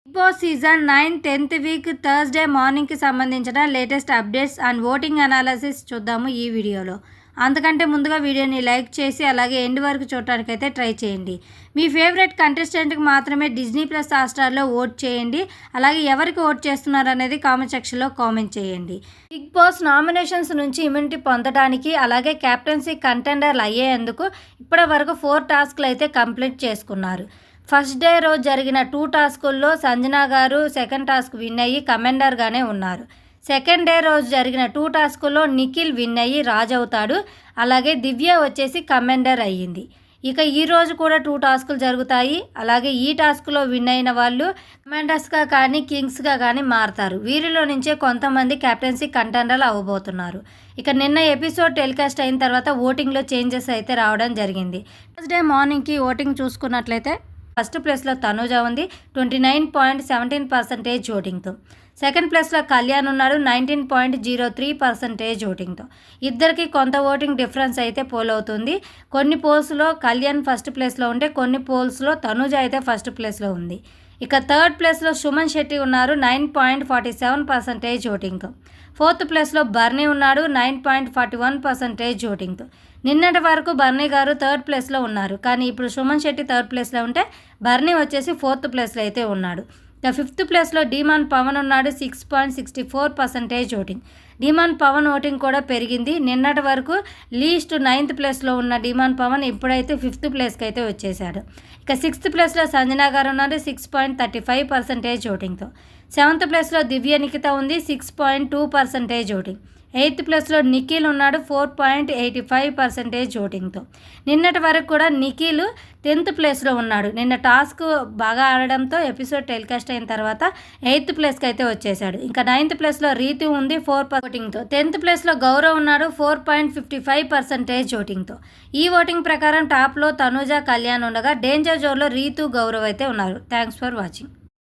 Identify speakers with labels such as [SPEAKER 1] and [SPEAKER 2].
[SPEAKER 1] Big Boss season 9 10th week Thursday మార్నింగ్కి సంబంధించిన latest updates and voting analysis చూద్దాము ఈ వీడియోలో. అంతకంటే ముందుగా వీడియోని లైక్ చేసి అలాగే ఎండ్ వరకు చూడటానికైతే ట్రై చేయండి. మీ ఫేవరెట్ కంటెస్టెంట్కి మాత్రమే డిజ్నీ ప్లస్ హాట్‌స్టార్లో ఓట్ చేయండి. అలాగే ఎవరికి ఓట్ చేస్తున్నారు అనేది కామెంట్ సెక్షన్లో కామెంట్ చేయండి. బిగ్ బాస్ నామినేషన్స్ నుంచి ఇమ్యూనిటీ పొందడానికి అలాగే కెప్టెన్సీ కంటెండర్లు అయ్యేందుకు ఇప్పటి వరకు 4 టాస్క్లు అయితే కంప్లీట్ చేసుకున్నారు. ఫస్ట్ డే రోజు జరిగిన 2 టాస్కుల్లో సంజన గారు సెకండ్ టాస్క్ విన్ అయ్యి కమాండర్గానే ఉన్నారు. సెకండ్ డే రోజు జరిగిన 2 టాస్కుల్లో నిఖిల్ విన్ అయ్యి రాజు అవుతాడు. అలాగే దివ్య వచ్చేసి కమాండర్ అయ్యింది. ఇక ఈ రోజు కూడా 2 టాస్కులు జరుగుతాయి. అలాగే ఈ టాస్క్లో విన్ అయిన వాళ్ళు కమాండర్స్గా కానీ కింగ్స్గా కానీ మారుతారు. వీరిలో నుంచే కొంతమంది కెప్టెన్సీ కంటెండర్లు అవ్వబోతున్నారు. ఇక నిన్న ఎపిసోడ్ టెలికాస్ట్ అయిన తర్వాత ఓటింగ్లో చేంజెస్ అయితే రావడం జరిగింది. థర్స్డే మార్నింగ్కి ఓటింగ్ చూసుకున్నట్లయితే ఫస్ట్ ప్లేస్లో తనూజ ఉంది 29.17% ఓటింగ్తో. సెకండ్ ప్లేస్లో కళ్యాణ్ ఉన్నాడు 19.03% ఓటింగ్తో. ఇద్దరికి కొంత ఓటింగ్ డిఫరెన్స్ అయితే పోల్ అవుతుంది. కొన్ని పోల్స్లో కళ్యాణ్ ఫస్ట్ ప్లేస్లో ఉంటే కొన్ని పోల్స్లో తనూజ అయితే ఫస్ట్ ప్లేస్లో ఉంది. ఇక థర్డ్ ప్లేస్లో సుమన్ శెట్టి ఉన్నారు 9.47% ఓటింగ్తో. ఫోర్త్ ప్లేస్లో బర్నీ ఉన్నాడు 9.41% ఓటింగ్తో. నిన్నటి వరకు బర్నీ గారు థర్డ్ ప్లేస్లో ఉన్నారు. కానీ ఇప్పుడు సుమన్ శెట్టి థర్డ్ ప్లేస్లో ఉంటే బర్నీ వచ్చేసి ఫోర్త్ ప్లేస్లో అయితే ఉన్నాడు. ఇక ఫిఫ్త్ ప్లేస్లో డిమాన్ పవన్ ఉన్నాడు 6.64% ఓటింగ్. డిమాన్ పవన్ ఓటింగ్ కూడా పెరిగింది. నిన్నటి వరకు లీస్ట్ 9th ప్లేస్లో ఉన్న డిమాన్ పవన్ ఇప్పుడైతే 5th ప్లేస్కి అయితే వచ్చేసాడు. ఇక 6th ప్లేస్లో సంజన గారు ఉన్నారు 6.35% ఓటింగ్తో. 7th ప్లేస్లో దివ్య నిఖిత ఉంది 6.2% ఓటింగ్. 8th ప్లేస్లో నిఖిల్ ఉన్నాడు 4.85% ఓటింగ్తో. నిన్నటి వరకు కూడా నిఖిల్ 10th ప్లేస్లో ఉన్నాడు. నిన్న టాస్క్ బాగా ఆడడంతో ఎపిసోడ్ టెలికాస్ట్ అయిన తర్వాత 8th ప్లేస్కి అయితే వచ్చేసాడు. ఇంకా 9th ప్లేస్లో రీతు ఉంది 4% ఓటింగ్తో. 10th ప్లేస్లో గౌరవ్ ఉన్నాడు 4.55% ఓటింగ్తో. ఈ ఓటింగ్ ప్రకారం టాప్లో తనూజ కళ్యాణ్ ఉండగా డేంజర్ జోన్లో రీతు గౌరవ్ అయితే ఉన్నారు. Thanks for watching.